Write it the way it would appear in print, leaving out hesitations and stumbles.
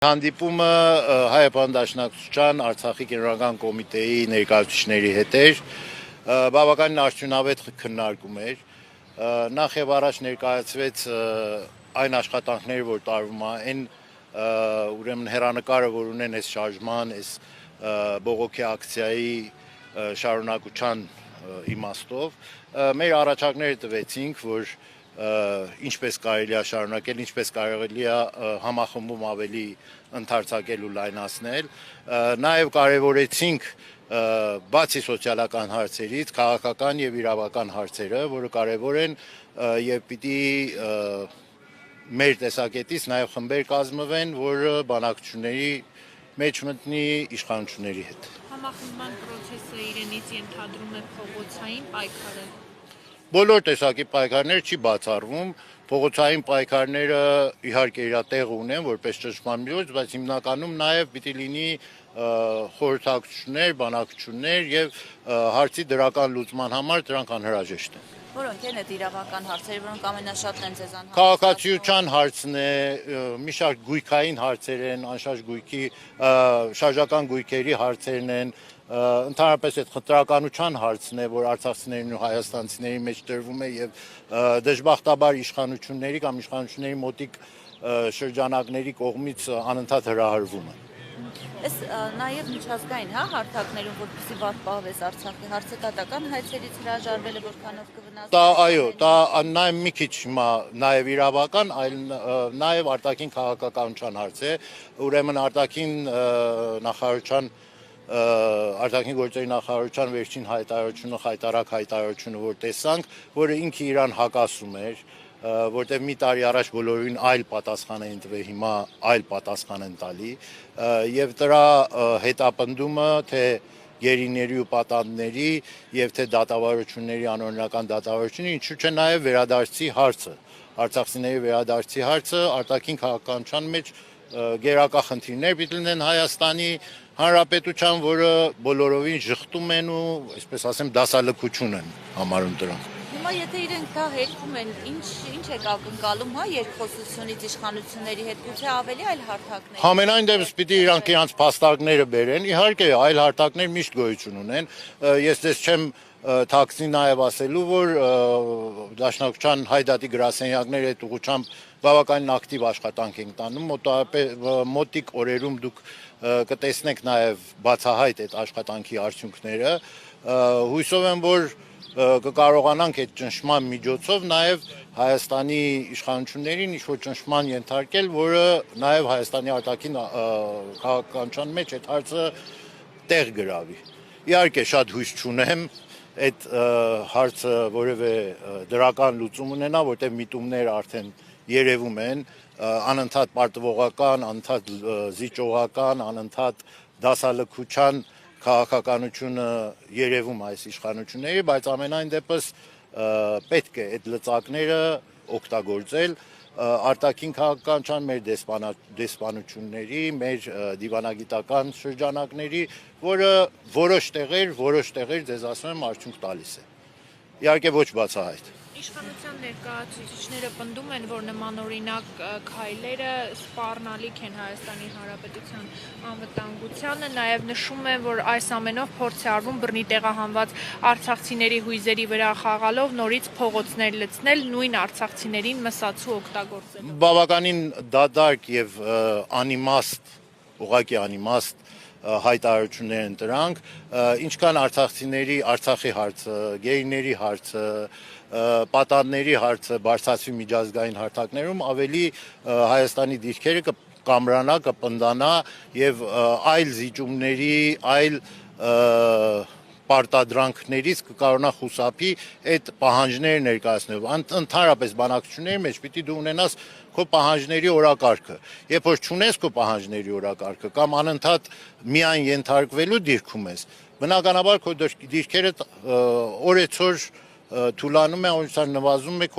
Հանդիպումը Հայաստան Դաշնակցության Արցախի կենտրոնական կոմիտեի ներկայացուցիչների հետ էր, բավականին արդյունավետ քննարկում էր, նախ եւ առաջ ներկայացվեց այն աշխատանքները, որ տարվում են, ուրեմն հեռանկարը, որ ունեն այս շարժման, այս բողոքի ակցիայի շարունակության իմաստով, մեր առաջարկները տվեցինք, որ ինչպես կարելի է շարունակել, ինչպես կարելի է համախմբում ավելի ընդարձակել ու լայնացնել, նաև կարևորեցինք բացի սոցիալական հարցերից, քաղաքական եւ իրավական հարցերը, որը կարևոր են եւ պիտի մեր տեսակետից նաև խմբեր կազմվեն, որը բանակցությունների մեջ մտնի իշխանությունների հետ։ Համախմբման process-ը իրենից ենթադրում է փողոցային պայքարը։ Բոլոր տեսակի պայքարներ չի բացառվում, փողոցային պայքարները իհարկե իր տեղը ունեն որպես ճնշման միջոց, բայց հիմնականում նաև պիտի լինի խորհրդակցություններ, բանակցություններ եւ հարցի դրական լուծման համար դրանք անհրաժեշտ են։ Որոնք են այդ իրավական հարցերը, որոնք ամենաշատն են ձեզ անհանգստացնում։ Քաղաքացիության հարցն է, մի շարք գույքային հարցեր են, անշարժ գույքի, շարժական գույքերի հարցերն են, ընդհանրապես այդ խտրականության հարցն է, որ արցախցիներին ու հայաստանցիների մեջ տրվում է եւ դժբախտաբար իշխանությունների կամ իշխանությունների մոտիկ շրջանակների կողմից անընդհատ հրահրվում է։ Այս նաև միջազգային հարթակներում, որպեսզի վատ պահվես Արցախի հարցը, դատական հայցերից հրաժարվել է, որքանով կվնասվի։ Դա այո, դա նաև մի քիչ հիմա նաև իրավական, այլ նաև արտաքին քաղաքականության հարց է, ուրեմն արտաքին նախարարության արտաքին գործերի նախարարության վերջին հայտարարությունը, խայտարակ հայտարարությունը, որ տեսանք, որը ինքը իրան հակասում էր, որտեղ մի տարի առաջ բոլորին այլ պատասխան էին տվել, հիմա այլ պատասխան են տալի, եւ դրա հետապնդումը թե գերիների ու պատանդների եւ թե դատավարությունների անօրինական դատավարությունը, ինչու՞ չէ նաեւ վերադարձի հարցը, արցախցիների վերադարձի հարցը արտաքին քաղաքականության մեջ գերակա խնդիրներ պիտի լինեն Հայաստանի Հանրապետության, որը բոլորովին ժխտում են ու, այսպես ասեմ, դասալքություն են համարում դրանք։ Հիմա եթե իրենք դա հերքում են, ինչ է ակնկալում երկխոսությունից իշխանությունների հետ, գուցե ավելի այլ հարթակներ։ Համենայն դեպս պիտի իրանք իրանց փաստարկները բերեն, իհարկե այլ հարթակներ միշտ գոյություն ունեն, ես դες չեմ թաքցնի նաև ասելու, որ Դաշնակցության հայդատի գրասենյակների հետ ուղղությամբ բավականին ակտիվ աշխատանք ենք տանում, մոտիկ օրերում դուք կտեսնեք նաև բացահայտ այդ աշխատանքի արդյունքները, հույսով եմ, որ կկարողանանք այդ ճնշման միջոցով նաև Հայաստանի իշխանություններին ինչ-որ ճնշման ենթարկել, որը նաև Հայաստանի արտաքին քաղաքականության մեջ այդ հարցը տեղ գրավի։ Իհարկե շատ հույս չունեմ այդ հարցը որևէ դրական լուծում ունենա, որտեղ միտումներ արդեն երևում են, անընդհատ պարտվողական, անընդհատ զիջողական, անընդհատ դասալքության քաղաքականությունը երևում այս իշխանությունների, բայց ամենայն դեպս պետք է այդ լծակները օգտագործել արտաքին քաղաքականության մեր դեսպանությունների, մեր դիվանագիտական շրջանակների, որը որոշ տեղեր ձեզ ասում եմ արդյունք տալիս է։ Իհարկե ոչ բացահայտ։ Իշխանության ներկայացուցիչները պնդում են, որ նմանօրինակ քայլերը սպառնալիք են Հայաստանի Հանրապետության անվտանգությանը, նաև նշում են, որ այս ամենով փորձ է արվում բռնի տեղահանված արցախցիների հույզերի վրա խաղալով նորից փողոցներ լցնել, նույն արցախցիներին մսացու օգտագործելով։ Բավականին դատարկ եւ անիմաստ, ուղղակի անիմաստ հայտարարություններ են դրանք, ինչքան արցախցիների Արցախի հարցը, գերիների հարցը, պատանդների հարցը բարձրացվի միջազգային հարթակներում, ավելի Հայաստանի դիրքերը կկամրանա, կպնդանա եւ այլ զիջումների, այլ պարտադրանքներից կկարողանա խուսափի այդ պահանջները ներկայացնելով։ Ընդհանրապես բանակցությունների մեջ պիտի դու ունենաս քո պահանջների օրակարգը։ Երբ որ չունես քո պահանջների օրակարգը կամ անընդհատ միայն ենթարկվելու դիրքում ես, բնականաբար քո դիրքերը օրեցօր թուլանում է, նվազում է